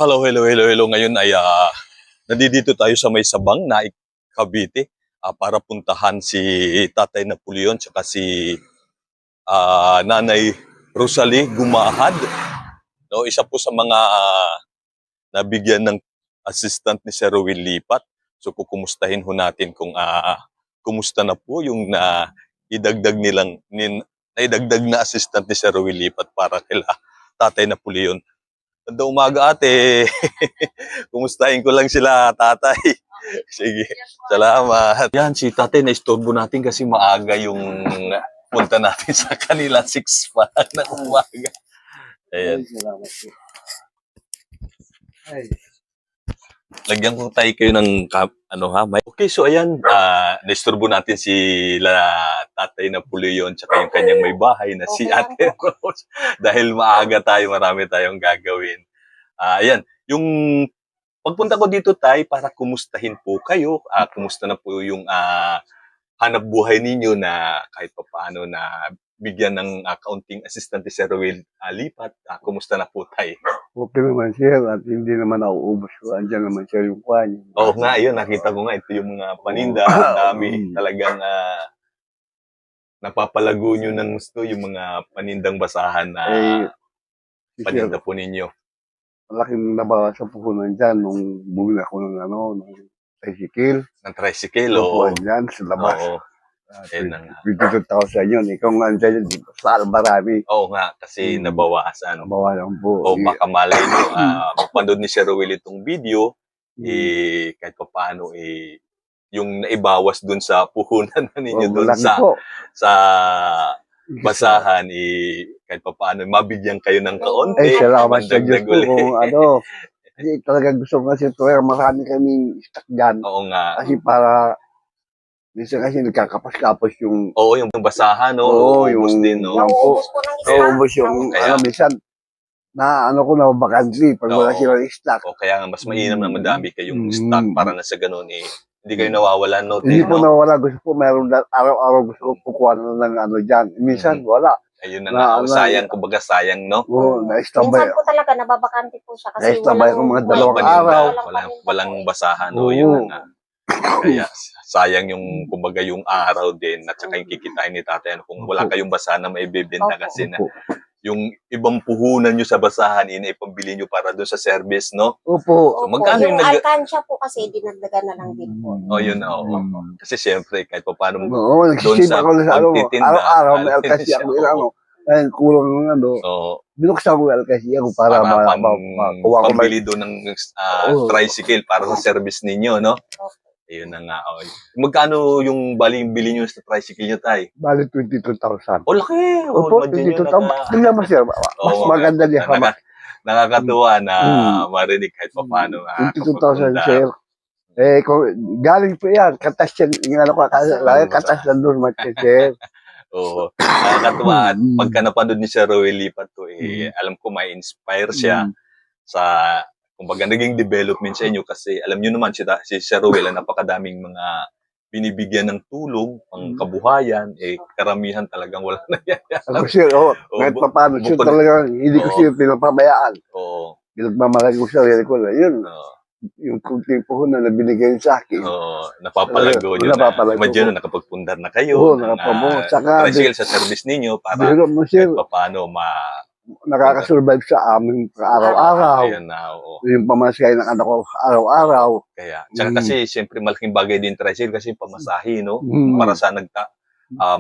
Hello, hello, hello, hello. Ngayon ay nandito tayo sa may Sabang na Cavite para puntahan si Tatay Napoleon tsaka si Nanay Rosalie Gumahad. No, isa po sa mga nabigyan ng assistant ni Sir Will Lipat. So kukumustahin ho natin kung kumusta na po yung naidagdag na assistant ni Sir Will Lipat para kila Tatay Napoleon. Ganda umaga ate. Kumustahin ko lang sila, tatay. Sige, salamat. Yan, si tatay na-istorbo natin kasi maaga yung punta natin sa kanila 6 pa na umaga. Ayan. Salamat po. Ay. Lagyan ko tayo kayo ng may. Okay, so ayan, na-istorbo natin si Tatay Napoleon tsaka yung kanyang may bahay na si Ate Rose. Dahil maaga tayo, marami tayong gagawin. Ayan, yung pagpunta ko dito tayo para kumustahin po kayo. Kumusta na po yung hanap buhay ninyo na kahit pa paano na bigyan ng kaunting assistant ni Sir Will Lipat. Kumusta na po tayo? Okay naman sir at hindi naman nauubos ko. Andiyan naman sir yung kwan. Oo nga, yun. Nakita ko nga. Ito yung mga paninda. Dami. Talagang napapalago nyo ng gusto yung mga panindang basahan na paninda po ninyo. Malaking nabawasan po ko nandyan nung bumili ako ng tricycle. Ng tricycle, oo. Andyan sa labas. Oo. 22,000 yun. Ikaw nga andyan yun. Sa Albarami. Oo nga, kasi nabawasan. Nabawasan po. O baka malay nyo, mapanood ni Sir Will itong video, kahit pa paano, yung naibawas dun sa puhunan na ninyo dun sa basahan, kahit pa paano, mabigyan kayo ng kaunti. Ay, salamat sa Diyos po kung kasi talagang gusto ko kasi marami kaming stock dyan. Oo nga. Kasi para minsan kasi nagkakapos-kapos yung... Oo, yung basahan, no? Oo, ubos din, no? Ubos yung, minsan, ko na vacancy pag wala silang stock. O, kaya nga, mas mainam na madami kayong stock para na sa ganun, hindi kayo nawawalan, no? Hindi po nawala. Gusto po, meron araw-araw gusto ko kukuha ng dyan. Minsan, wala. Ayun na nga, sayang, kumbaga sayang, no? Oo, na-istabay. Minsan po talaga, nababakante po siya kasi na-istabay ko mga dalawang araw. Walang basahan, no? Yun na nga. Kaya sayang yung kumbaga yung araw din at saka yung kikitain ni tatay kung wala kayong basahan na maibebenta kasi na yung ibang puhunan nyo sa basahan ipambili nyo para doon sa service, no? Opo. So, magkano yung alkansya po kasi dinagdagan na lang din po. Yun na. Kasi siyempre kahit pa paano doon sa pagtitinda, araw-araw may alkansya ako Ayun, kulang ng binuksan ko yung alkansya ko para pambili doon ng tricycle para sa service ninyo, no? Ayun na nga. Magkano yung bili nyo sa tricycle nyo, tay? Bali 22,000. Laki! Opo, 22,000. Tingnan mo, sir. Mas maganda niya. Nakakatuwa na marinig kahit pa paano. 22,000, sir. Galing po yan. Katas yan. Katas na doon, sir. Oo. Nakakatuwa. At pagka napanood ni Sir Will Lipat to, alam ko may inspire siya sa kumbaga naging development sa inyo kasi alam niyo naman si Sir Will napakadaming mga binibigyan ng tulong pang kabuhayan, karamihan talagang wala na yan. Ako sir, kahit pa paano sir talagang hindi ko sir pinapabayaan. Oo. Pinagmamalaki ko siya, yun. Yung kunting puhunan na binigay sa akin. Napapalago nyo na. Imagine nakapagpundar na kayo. Tricycle sa service ninyo para kahit pa paano nakakasurvive sa amin araw-araw. Yung pamasahe ng anak ko araw-araw. Kaya, kasi siyempre malaking bagay din tricycle kasi pamasahe, no? Para sa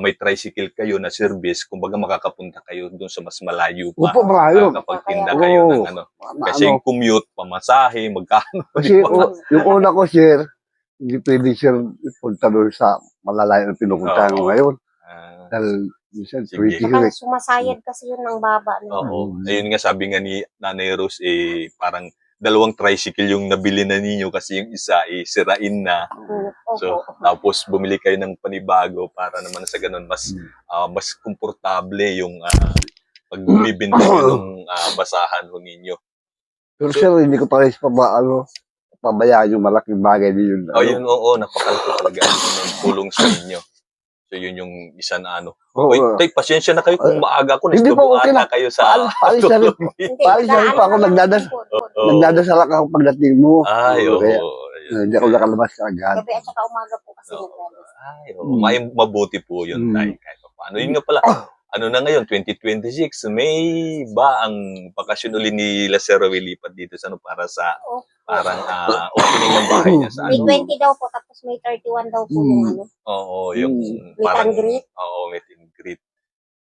may tricycle kayo na service, kumbaga makakapunta kayo doon sa mas malayo pa. Opo, malayo. Kapag tinda kayo ng Kasi yung commute, pamasahe, magkano. Kasi yung una ko, sir, hindi pwede sir punta doon sa malalayo na pinupuntahan ko ngayon. Dahil saka sumasayad kasi yun ng baba. Oo. Ayun nga, sabi nga ni Nanay Rose, parang 2 tricycle yung nabili na ninyo kasi yung isa sirain na. So, tapos bumili kayo ng panibago para naman sa ganun, mas komportable yung pag bumibinta ng basahan ho ninyo. Pero sir, hindi ko pares pabayaan yung malaking bagay din yun. Napakalaki talaga ng tulong sa inyo. So, yun yung isa na ano. Oo. Wait, tay, pasensya na kayo kung maaga ko. Hindi Naistorbo po, okay ata na. kayo sa... Paalis na rin. Hindi, Paalis na rin pa ako, nag-aano nagdadas- lang po. Oo. Nagdadasal ako pagdating mo. Ay, oo. Kaya, Ayun. hindi ako nakalabas agad. Gabi at saka umaga po kasi Oo. nagdadas. Ay, oo. Mabuti po yun, tay. Kahit pa paano. Yun nga pala. Ano na ngayon, 2026, may ba ang bakasyon uli ni Sir Will lipat dito sa ano para sa Oo. parang opening ng bahay niya sa May ano? 20 daw po, tapos may 31 daw po yung ano. Oo, yung Meet parang and greet. oo, meet and greet.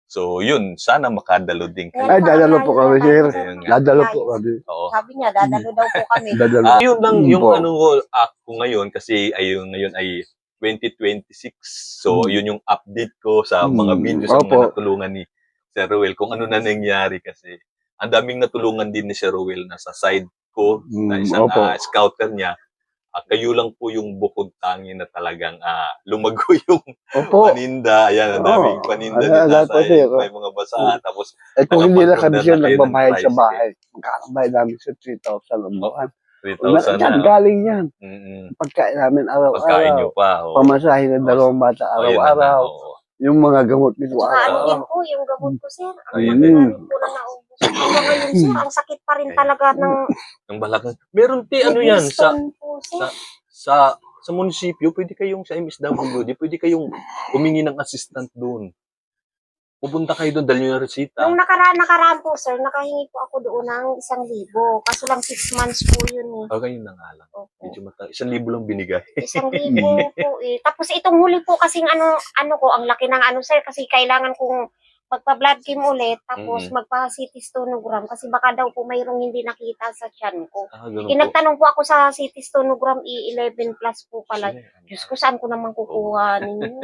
So, yun, sana makadalo din kayo. Ay, dadalo po kami, sir. Ayun nga. Dadalo po kami. Oo. Sabi niya, dadalo daw po kami. Dadalo. Yun lang yung Po. ano ko ako ngayon kasi ayun ngayon ay 2026. So, yun yung update ko sa mga videos sa mga Opo. natulungan ni Sir Ruel kung ano na nangyari kasi ang daming natulungan din ni Sir Ruel na sa side ko na isang Opo. scouter niya. Kayo lang po yung bukod tangi na talagang lumago yung Opo. paninda. Ayan, ang daming Oo. paninda Ano, din lahat po, nasa sir. may mga basahan. Tapos, Eh kung hindi na kami siya Nakapag-order na kayo ng nagbabayad sa tricycle. bahay, magkakabayad namin sa 3,000 ang buwan. 3,000 Yan, na. galing yan. Mm-mm. Pagkain namin Pagkain nyo araw-araw. pa. Oh. Pamasahin ng dalawang bata Ayun na nga, araw-araw. oo. Yung mga gamot nito Tsaka ano din araw-araw. po, yung gamot ko, sir. Ang Ayun laki din. na rin po na naubos. Hanggang ngayon, sir, ang sakit pa rin talaga ng Ang balakang. Meron ano yan sa stone po, sir. sa munisipyo, pwede kayong sa MSWD, pwede kayong humingi ng assistant doon. Pupunta kayo doon, dahil yung resita. Nung nakaraan po, sir, nakahingi po ako doon ng 1,000. Kaso lang 6 months po yun eh. Kayo na nga lang. Opo. Medyo 1,000 lang binigay. 1,000 po eh. Tapos itong huli po kasing ano ko, ang laki ng ano, sir, kasi kailangan kong magpa-blood chem ulit, tapos magpa-CT stonogram kasi baka daw po mayroong hindi nakita sa tiyan ko. Ganun po. Nagtanong po ako sa CT stonogram, E11 plus po pala. Diyos ko, saan ko naman kukuha ninyo?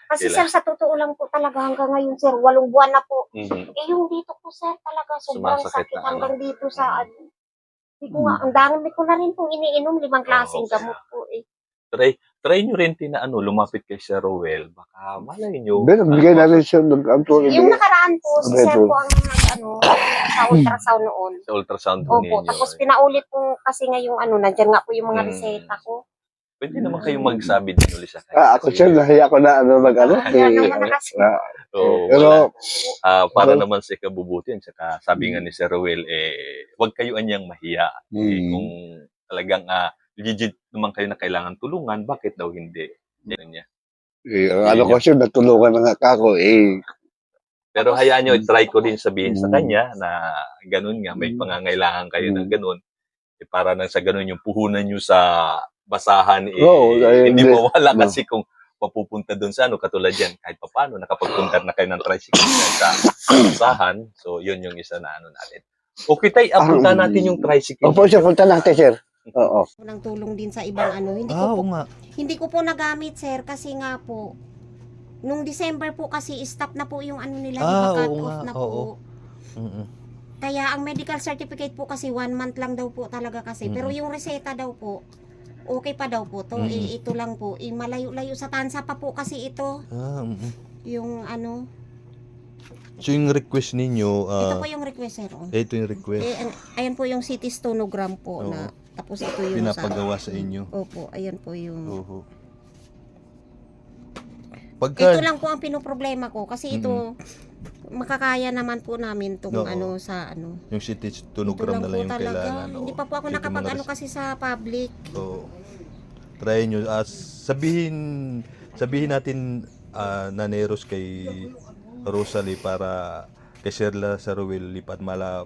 Kasi sir, sa totoo lang po talaga hanggang ngayon, sir, 8 buwan na po. Mhm. Eh, yung dito po, sir, talaga sobrang Sumasakit sakit na, hanggang ano? dito sa ano. Hindi ko nga, ang dami ko na rin pong iniinom, 5 klaseng kaya. gamot po eh. Try nyo rin na lumapit kay Sir Rowell. Baka malay nyo. Pero bigay natin siya ng anturo. Yung nakaraan po, si sir Beto. po ang sa ultrasound noon. Sa ultrasound Opo, ninyo. tapos pinaulit po kasi nga yung nandiyan nga po yung mga Mm. reseta ko. Pwede naman kayong magsabi din ulit sa kanya. Ako siya, nahiya ko na nag-ano. Kaya naman na kasi. Oo, Pero, wala. Para naman sa ikabubuti, saka sabi nga ni Sir Rowell, huwag kayo anyang mahiya. Kung talagang legit naman kayo na kailangan tulungan, bakit daw hindi? Yan niya. ano ko siya, natulungan na nga ako. Pero hayaan nyo, try ko din sabihin sa kanya na ganun nga, may pangangailangan kayo ng ganun. Para nang sa ganun yung puhunan nyo sa basahan, Oo, hindi hindi. mawala kasi kung mapupunta doon sa katulad yan, kahit pa paano, nakapagpunta na kayo ng tricycle dyan sa basahan. So, yun yung isa na natin. Okay, tay, apunta natin yung tricycle. Opo, sir, punta natin, sir. Oo. Unang tulong din sa ibang hindi ko po nagamit, sir, kasi nga po nung December po kasi stop na po yung nila, cut off na po. Kaya ang medical certificate po kasi 1 month lang daw po talaga kasi. Pero yung reseta daw po, okay pa daw po to. Ito lang po. Malayo-layo sa tansa pa po kasi ito. Yung So yung request ninyo, ito po yung request, sir. ito yung request, Ayan po yung CT stonogram po na. Tapos ito yung pinapagawa sa inyo. Opo, ayan po yung. Oho. Ito lang po ang pinoproblema ko kasi ito makakaya naman po namin tong Oo. Yung CT ito stonogram lang na po lang yung talaga. kailangan. Hindi pa po ako nakapag kasi sa public. Oo. Try nyo. Sabihin natin naneros kay Rosalie para kay Sherla sa Rowell lipat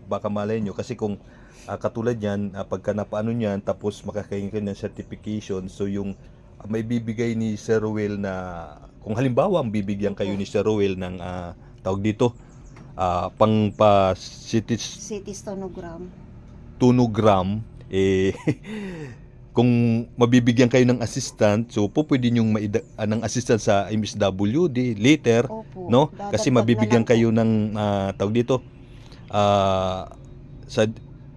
baka malay nyo kasi kung katulad yan pagka napaano nyan tapos makakain ka ng certification, so yung may bibigay ni Sir Rowell na kung halimbawa ang bibigyan kayo ni Sir Rowell ng tawag dito pang pa CT stonogram. tonogram kung mabibigyan kayo ng assistant, so po pwede nyong ng assistant sa MSWD later, Opo, no? dadagdag Kasi na mabibigyan lang po. kayo ng tawag dito sa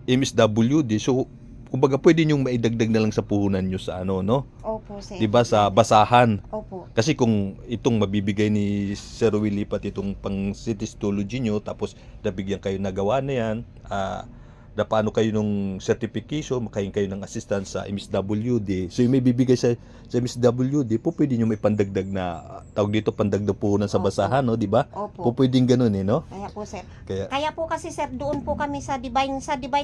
MSWD, so kumbaga pwede nyong maidagdag na lang sa puhunan nyo sa no? Opo, sir. 'Di ba sa basahan? Opo. Kasi kung itong mabibigay ni Sir Willie pat itong pang cytology nyo, tapos nabigyan kayo nagawa na yan, na paano kayo nung certification, makain kayo ng assistance sa MSWD. So yung may bibigay sa MSWD, po pwede nyo may pandagdag na, tawag dito, pandagdag puhunan sa Opo. basahan, no? Di ba? Opo. Po pwedeng ganun eh, no? Kaya po sir. Kaya, Kaya po kasi sir, doon po kami sa Divine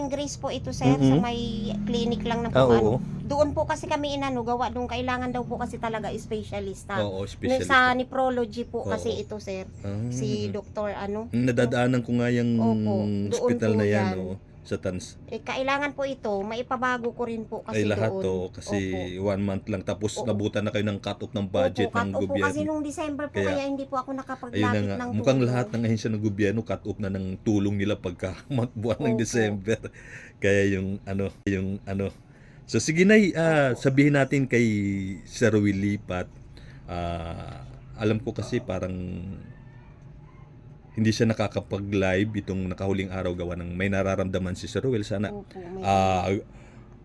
Grace po ito sir, sa Mhm. may clinic lang na ah, po oo. Doon po kasi kami inano, gawa doon kailangan daw po kasi talaga specialista. Oo, specialist. Sa nephrology po kasi Oo. ito sir, Ah. si Dr. ano. Nadadaanan ko nga yung Opo, doon hospital po na yan, yan. oh, sa TANS. Kailangan po ito, maipabago ko rin po kasi Ay lahat doon. to kasi 1 month lang tapos Oo. nabutan na kayo ng cut-off ng budget Opo, ng cut-off po kasi gobyerno. nung December po, Kaya, kaya hindi po ako Ayun na nakapaglapit nga, ng mukhang tulong. lahat ng ahensya ng gobyerno cut-off na ng tulong nila pagka buwan ng Opo. December. Kaya yung ano. So sige na, sabihin natin kay Sir Will Lipat, alam ko kasi parang hindi siya nakakapag-live itong nakahuling araw gawa ng may nararamdaman si Sir Will. Sana Opo, may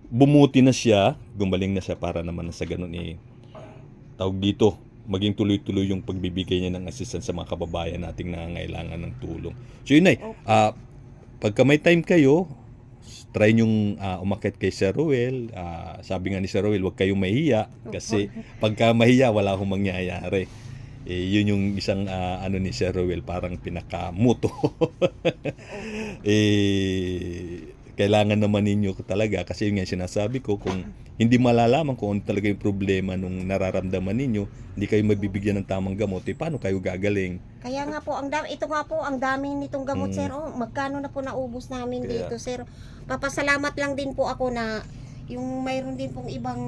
bumuti na siya, gumaling na siya para naman sa ganun tawag dito, maging tuloy-tuloy yung pagbibigay niya ng assistance sa mga kababayan nating nangangailangan ng tulong. So yun ay, pagka may time kayo, try nyong umakyat kay Sir Ruel. Sabi nga ni Sir Ruel, huwag kayong mahiya kasi pagka mahiya, wala akong mangyayari. Yun yung isang ano ni Sir Ruel, parang pinakamuto. Kailangan naman ninyo talaga kasi yun nga sinasabi ko, kung hindi malalaman kung ano talaga yung problema nung nararamdaman ninyo, hindi kayo mabibigyan ng tamang gamot, paano kayo gagaling? Kaya nga po, ito nga po, ang dami nitong gamot, sir. Oh, magkano na po naubos namin Kaya- dito, sir. Papasalamat lang din po ako na yung mayroon din pong ibang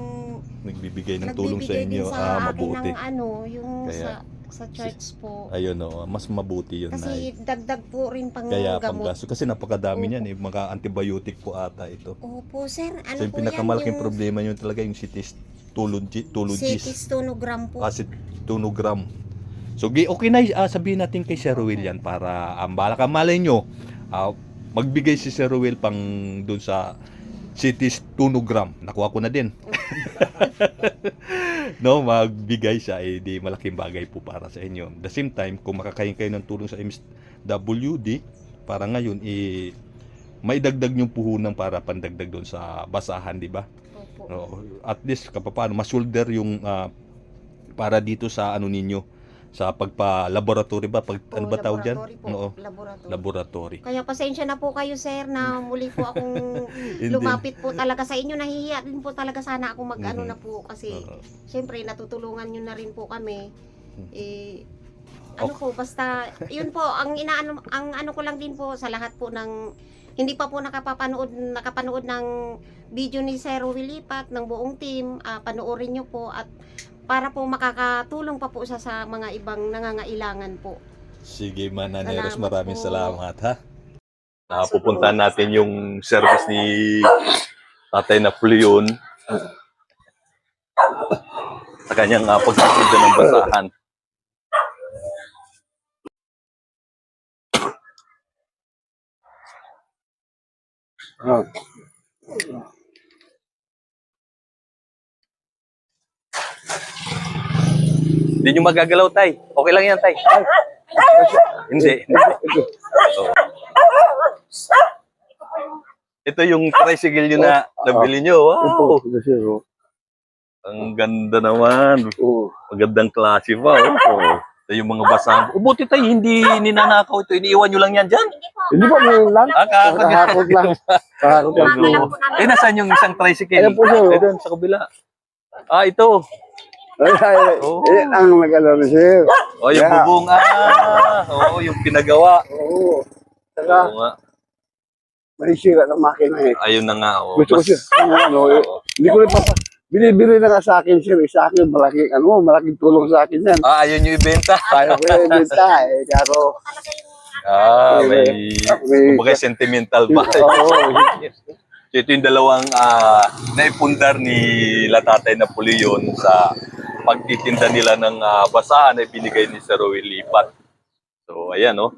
Nagbibigay ng tulong sa nagbibigay din inyo, sa akin mabuti. ng ano, yung Kaya- sa church po. Ayun, mas mabuti yun, Nay. Kasi dagdag po rin pang Kaya gamot. panggasto kasi napakadami Opo. niyan, mga antibiotic po ata ito. Opo, sir. Ano So yung po pinakamalaking yan? problema nyo talaga yung City tulogis. stonogram po. Acetonogram. So okay na, sabihin natin kay Sir Ruel yan para bala ka malay nyo, magbigay si Sir Ruel pang doon sa CT stonogram. Nakuha ko na din. No, magbigay siya, di malaking bagay po para sa inyo. The same time, kung makakain kayo ng tulong sa MSWD, para ngayon, maidagdag yung puhunan para pandagdag doon sa basahan, di ba? Opo. No, at least kapapano ma-shoulder yung para dito sa ano ninyo, sa pagpa-laboratory ba? Ano ba tawag dyan? Laboratory po. Oo, Laboratory. laboratory. Kaya pasensya na po kayo, sir, na muli po akong Hindi. lumapit po talaga sa inyo. Nahihiya din po talaga sana ako mag-ano Mhm. na po kasi Oo. syempre natutulungan nyo na rin po kami. Ano Ok. po, basta yun po ang ano ko lang din po sa lahat po ng hindi pa po nakapanood ng video ni Sir Will Lipat ng buong team, panoorin nyo po at para po makakatulong pa po siya sa mga ibang nangangailangan po. Sige, Mananeros, Salamat maraming po. salamat, ha? Pupuntahan natin yung service ni Tatay Napoleon sa kanyang pagsisinda ng basahan. Ah. Hindi nyo magagalaw, Tay. Okay lang yan, Tay. Hindi. Oo. Ito yung tricycle nyo na nabili nyo. Wow! Ito, sir. Ang ganda naman. Oo. Magandang klase pa. Oh. Ito yung mga basahan. Buti tayo, hindi ninanakaw ito. Iniiwan nyo lang yan dyan. Hindi po, ngayon lang. Kakakot Kahakot lang. Kahakot lang. Mga lang po namin. Eh, nasaan yung isang tricycle? Ayan po, sir. Eh, doon, sa kabila. Ito. Oh. Ang nag-alala, sir. Oh, yung Yeah. bubong. Oo, yung pinagawa. Oo. Saka, Oo nga. may sira ng makina eh. Ayun na nga. Oh. Gusto ko, sir. Hindi ko rin binibili na nga sa akin, sir. Sa akin, malaking tulong sa akin yan. Ayun yung ibenta. Kaya ko yung benta eh. Kaya May, kumbaga sentimental ba? Oo. So, ito yung dalawang naipundar ni Tatay Napoleon sa pagtitinda nila ng basahan na binigay ni Sir Will Lipat. So, ayan, no?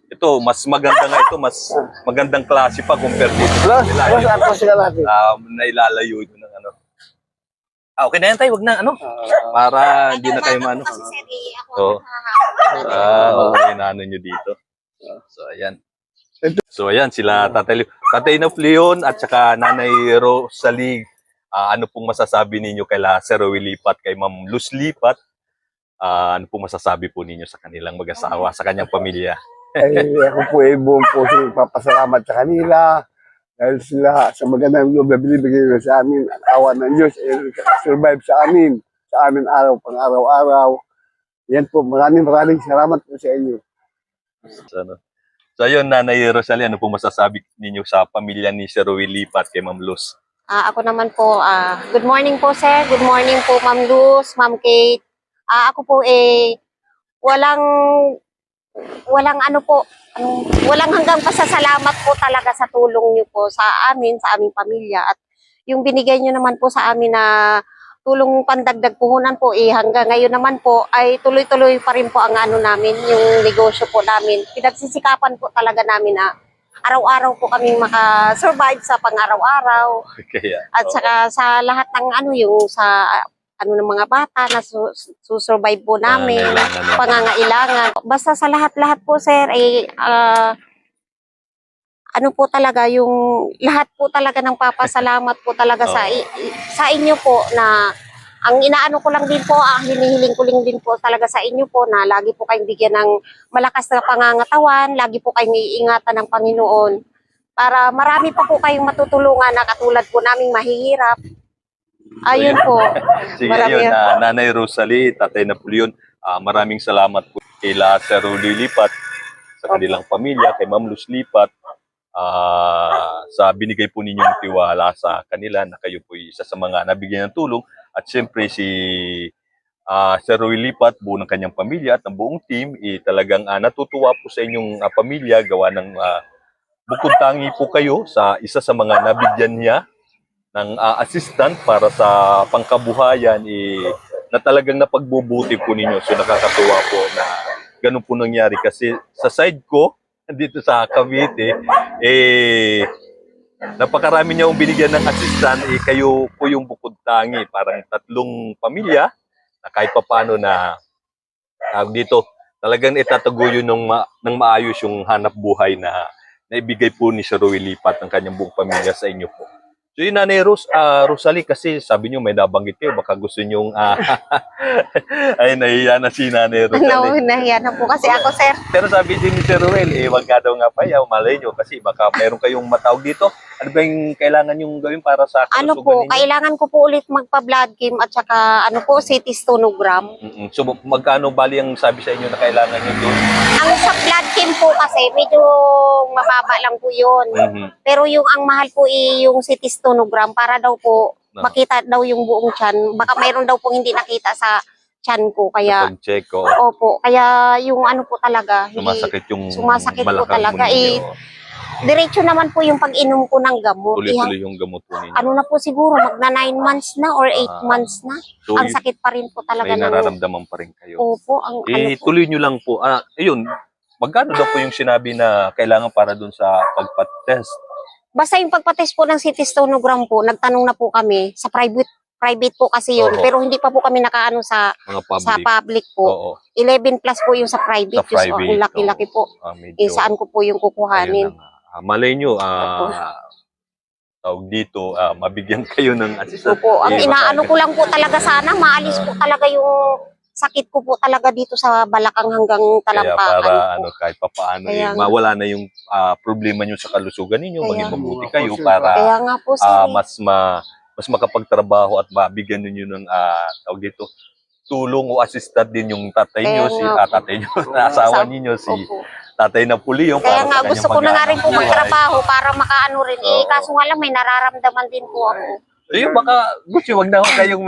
Ito, mas maganda nga ito. Mas magandang klase pa compared dito. Plus, ako sila natin. Nailalayo ito ng ano. Okay na yan, Tay. Wag na, ano? Para hindi na kayo maano. Kasi sir, Oo. ako Okay na ano nyo dito. So, ayan. So, ayan, sila Tatay Liw. Tatay na Leon at saka Nanay Rosalie, ano pong masasabi ninyo kay Sir Roel Lipat, kay Ma'am Luz Lipat? Ano pong masasabi po ninyo sa kanilang mag-asawa, sa kanyang pamilya? Ako po ay buong puso nagpapasalamat sa kanila dahil sila sa magandang loob na binibigay nila sa amin at awa ng Diyos survive sa amin araw pang araw-araw. Yan po, maraming salamat po sa inyo. So yun, Nanay Rosalie, ano pong masasabi ninyo sa pamilya ni Sir Roel Lipat kay Ma'am Luz? Ako naman po, good morning po sir, good morning po Ma'am Luz, Ma'am Kate. Ako po walang ano po, walang hanggang pasasalamat po talaga sa tulong niyo po sa amin, sa aming pamilya. At yung binigay niyo naman po sa amin na tulong pandagdag puhunan po, hanggang ngayon naman po ay tuloy-tuloy pa rin po ang ano namin, yung negosyo po namin. Pinagsisikapan po talaga namin na araw-araw po kaming makasurvive sa pang-araw-araw. Kaya, At saka sa lahat ng yung sa ng mga bata na susurvive po namin, pangangailangan. Basta sa lahat-lahat po sir, ano po talaga, yung lahat po talaga ng papasalamat po talaga sa inyo po na ang inaano ko lang din po, hinihiling ko lang din po talaga sa inyo po na lagi po kayong bigyan ng malakas na pangangatawan, lagi po kayong iingatan ng Panginoon para marami pa po kayong matutulungan na katulad po naming mahihirap. Ayun po. Sige, yun, Nanay Rosalie, Tatay Napoleon, maraming salamat po kay Sir Roel Lipat, sa kanilang pamilya, kay Ma'am Luz Lipat, sa binigay po ninyong tiwala sa kanila na kayo po isa sa mga nabigyan ng tulong. At siyempre si Sir Roel Lipat, buo ng kanyang pamilya at ng buong team, talagang natutuwa po sa inyong pamilya, gawa ng bukod tangi po kayo sa isa sa mga nabigyan niya ng assistant para sa pangkabuhayan, na talagang napagbubuti po ninyo. So nakakatuwa po na ganun po nangyari, kasi sa side ko, dito sa Cavite, napakarami niya binigyan ng assistant, kayo po yung bukod tangi, parang 3 pamilya na kahit papano na dito talagang itataguyod ng maayos yung hanap buhay na naibigay po ni Sir Roel Lipat ng kanyang buong pamilya sa inyo po. So yun, Nanay Rosalie, kasi sabi niyo may nabanggit kayo, baka gusto niyong ay, nahiya na si Nanay Rosalie. Nahiya na po kasi ako sir. Pero sabi din ni Sir Roel, wag ka daw nga pa, malay nyo, kasi baka meron kayong matawag dito. Ano ba yung kailangan yung gawin para sa Ano kalusugan po, ninyo? kailangan ko po ulit magpa-blood chem at saka CT stonogram. So magkano bali ang sabi sa inyo na kailangan nyo doon? Ang sa blood chem po kasi medyo mababa lang po yun. Pero yung ang mahal po yung CT stonogram para daw po makita daw yung buong tiyan. Baka mayroon daw pong hindi nakita sa tiyan ko. Kaya, Pag-check ko, opo, kaya yung ano po talaga, sumasakit yung talaga. mo ninyo. Diretso naman po yung pag-inom ko ng gamot. Tuloy-tuloy yung gamot po ninyo. Ano na po siguro, magna 9 months na or 8 months na. So, Ang sakit pa rin po talaga may nararamdaman pa rin kayo. Opo, ang ano po. Tuloy nyo lang po. Ayun, magkano daw po yung sinabi na kailangan para doon sa pagpat-test? Basta yung pagpa-test po ng CT stonogram po, nagtanong na po kami sa private po kasi yun. Oo. Pero hindi pa po kami nakaano sa Mga public. sa public po. Oo. 11 plus po yung sa private. Sa private, Yung laki-laki po. Medyo, Saan ko po yung kukuhanin. malay nyo, tawag dito, mabigyan kayo ng assistant. Opo, ang inaano ko lang po talaga sana, maalis po talaga yung sakit ko po talaga dito sa balakang hanggang Kaya talampakan para po. kahit papaano, Kaya mawala na yung problema nyo sa kalusugan ninyo, Kaya maging mabuti nga kayo po, sir. para Kaya nga po sir. mas makapagtrabaho at mabigyan ninyo ng tawag dito, tulong o assistant din yung tatay nyo, Kaya nga tatay nyo, na asawa ninyo, si Opo. Tatay Napoleon. Kaya para nga sa gusto ko kanyang na nga rin po paghahanap buhay. magtrabaho para makaano rin. Kaso nga lang may nararamdaman din po ako. Ayun, baka gusto wag na ako kayong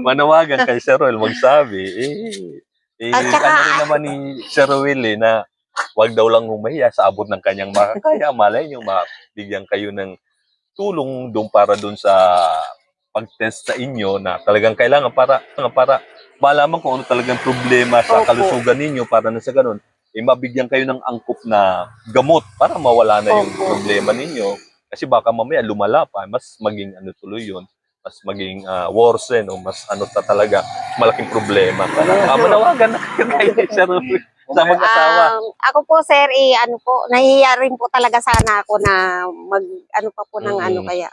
manawagan kay Sir Roel, magsabi. At saka- Ano rin naman ni Sir Roel na wag daw lang humahiya sa abot ng kanyang makakaya. Malay nyo, mabigyan kayo ng tulong doon para doon sa pag-test sa inyo na talagang kailangan para malaman kung ano talagang problema sa Opo. kalusugan ninyo, para na sa ganun, mabigyan kayo ng angkop na gamot para mawala na yung Opo. problema ninyo. Kasi baka mamaya lumala pa, mas maging tuloy yun, mas maging worsen o mas talaga, malaking problema. Para manawagan na kayo kay Sir Roel. sa mag-asawa. Ako po, sir, ano po, nahihiya rin po talaga sana ako na ano pa po ng ano Mm. kaya.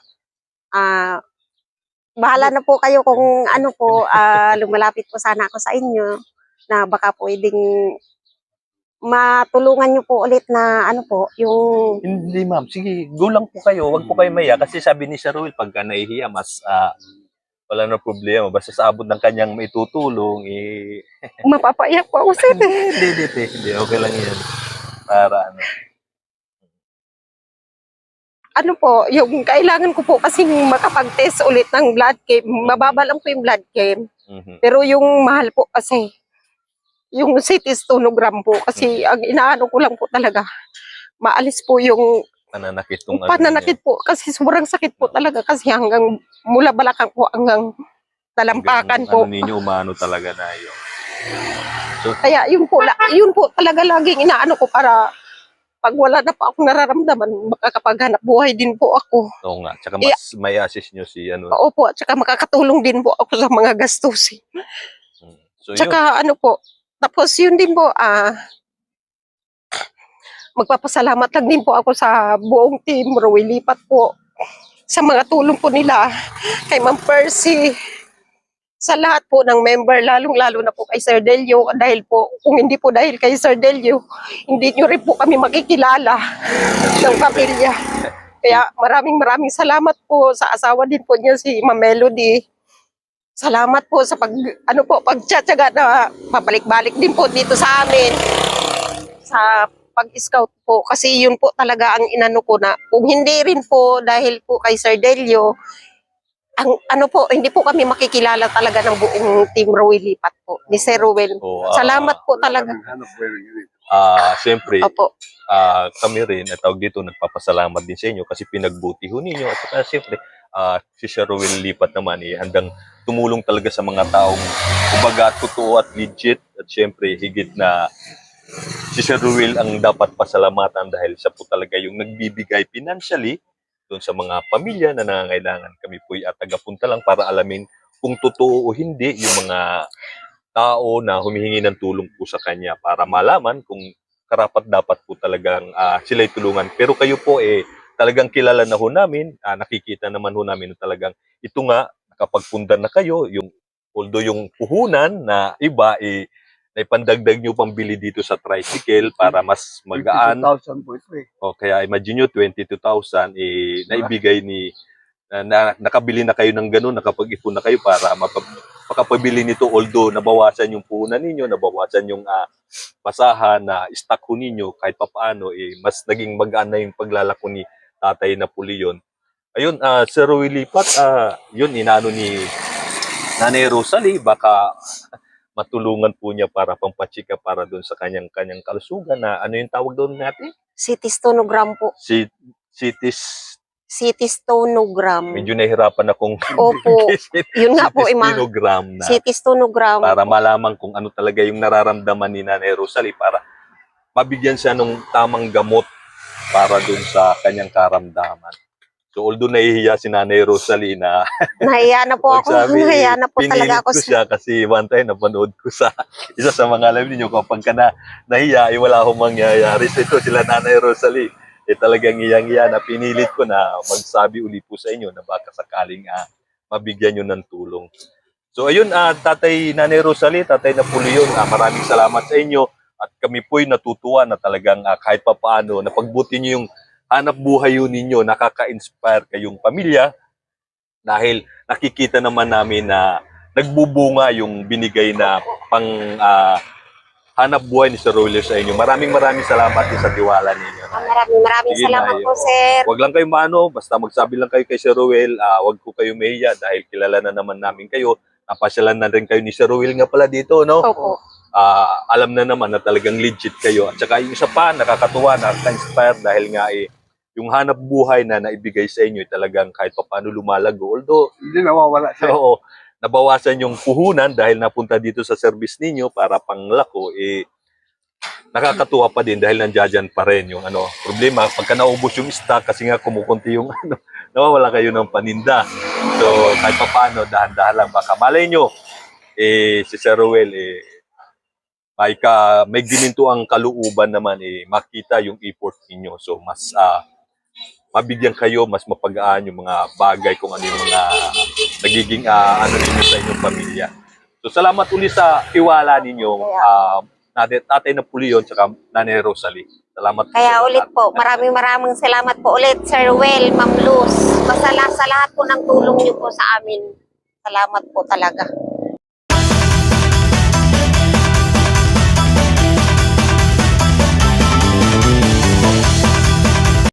Bahala na po kayo kung ano po, lumalapit po sana ako sa inyo na baka pwedeng matulungan niyo po ulit na ano po, yung Hindi ma'am, sige, go lang po kayo, wag po kayo maya kasi sabi ni Sir Ruel, pagka nahihiya, mas wala na problema, basta sa abot ng kanyang maitutulong, mapapaiyak po ako, sir. hindi, okay lang yan. Para ano. Ano po, yung kailangan ko po kasing makapag-test ulit ng blood chem. Mababa lang po yung blood chem. Mhm. Pero yung mahal po kasi, yung CT stonogram po. Kasi ang inaano ko lang po talaga, maalis po yung Pananakit tong pananakit po. Kasi sobrang sakit po talaga. Kasi hanggang mula balakang po hanggang talampakan po. Ano ninyo, umano talaga na yun. Kaya yun po talaga laging inaano ko para pag wala na po akong nararamdaman, makakapaghanap buhay din po ako. Oo nga, tsaka mas may assist nyo si ano. Opo, at saka makakatulong din po ako sa mga gastusin. So yun, Tsaka ano po, tapos yun din po, magpapasalamat lang din po ako sa buong team, Ruel Lipat po, sa mga tulong po nila, kay Ma'am Percy, sa lahat po ng member, lalong-lalo na po kay Sir Delio, dahil po, kung hindi po dahil kay Sir Delio, hindi nyo rin po kami makikilala ng pamilya. Kaya maraming salamat po sa asawa din po niya, si Ma'am Melody. Salamat po sa pagtsatsaga na pabalik-balik din po dito sa amin. Sa pag-scout po. Kasi yun po talaga ang inano ko na kung hindi rin po dahil po kay Sir Delio, hindi po kami makikilala talaga ng buong team Ruel Lipat po, ni Sir Ruel. Salamat po talaga. siyempre, Opo. kami rin, at tawag dito, nagpapasalamat din sa inyo kasi pinagbuti ho ninyo. At saka siyempre, si Sir Ruel Lipat naman, handang tumulong talaga sa mga taong kumbaga totoo at legit. At siyempre, higit na si Sir Ruel ang dapat pasalamatan dahil siya po talaga yung nagbibigay financially doon sa mga pamilya na nangangailangan. Kami po ay tagapunta lang para alamin kung totoo o hindi yung mga tao na humihingi ng tulong po sa kanya para malaman kung karapat-dapat po talagang sila'y tulungan. Pero kayo po talagang kilala na ho namin, nakikita naman ho namin na talagang ito nga, nakapagpundar na kayo, although yung puhunan na iba naipandagdag nyo pambili dito sa tricycle para mas magaan. 22,000 po ito O kaya imagine nyo, 22,000 naibigay nakabili na kayo ng ganun, nakapag-ipon na kayo para makapabili nito, although nabawasan yung puhunan ninyo, nabawasan yung basahan na stock ho ninyo, kahit papaano mas naging magaan na yung paglalako ni Tatay Napoleon. Ayun, Sir Ruel Lipat, yun inaano ni Nanay Rosalie, baka matulungan po niya para pampachika para doon sa kanyang kalusugan na ano yung tawag doon natin? CT stonogram po. CT stonogram. Medyo nahihirapan akong Opo. Yun nga po, stenogram na CT stonogram. para malaman kung ano talaga yung nararamdaman ni Nanay Rosalie para mabigyan siya ng tamang gamot para doon sa kanyang karamdaman. So although nahihiya si Nanay Rosalie na Nahiya na po ako. Nahiya na po talaga ako. Pinilit ko siya kasi one time napanood ko sa isa sa mga live ninyo kapag ka nahiya, wala akong mangyayari. So ito sila Nanay Rosalie, talagang iyang-iya na pinilit ko na magsabi uli po sa inyo na baka sakaling mabigyan nyo ng tulong. So ayun, Tatay Nanay Rosalie, Tatay Napoleon, maraming salamat sa inyo at kami po'y natutuwa na talagang kahit papaano napagbuti nyo yung hanap buhay yun ninyo, nakaka-inspire kayong pamilya dahil nakikita naman namin na nagbubunga yung binigay na pang hanap buhay ni Sir Ruel sa inyo. Maraming salamat din sa tiwala ninyo. Maraming Sige salamat na, po, sir. Huwag lang kayo basta magsabi lang kayo kay Sir Ruel, huwag ko kayo mahiya dahil kilala na naman namin kayo. Napasyalan na rin kayo ni Sir Ruel nga pala dito, no? Opo. Alam na naman na talagang legit kayo. At saka yung isa pa, nakakatuwa, nakaka-inspire dahil nga yung hanap buhay na naibigay sa inyo talagang kahit pa paano lumalago. Although, Hindi nawawala siya. oo, nabawasan yung puhunan dahil napunta dito sa service ninyo para panglako, nakakatuwa pa din dahil nandiyan pa rin yung problema. Pagka naubos yung stock kasi nga kumukunti yung nawawala kayo ng paninda. So, kahit pa paano, dahan-dahan lang. Baka malay nyo, si Sir Ruel, may gininto ang kalooban naman makita yung effort ninyo. So mas mabigyan kayo, mas mapagaan yung mga bagay kung ano yung mga nagiging ano ninyo sa inyong pamilya. So salamat ulit sa tiwala ninyo, Tatay Napoleon tsaka Nanay Rosalie. Salamat po Kaya sa ulit lahat. po, maraming salamat po ulit, Sir Well, Ma'am Luz. Basta sa lahat po ng tulong niyo po sa amin. Salamat po talaga.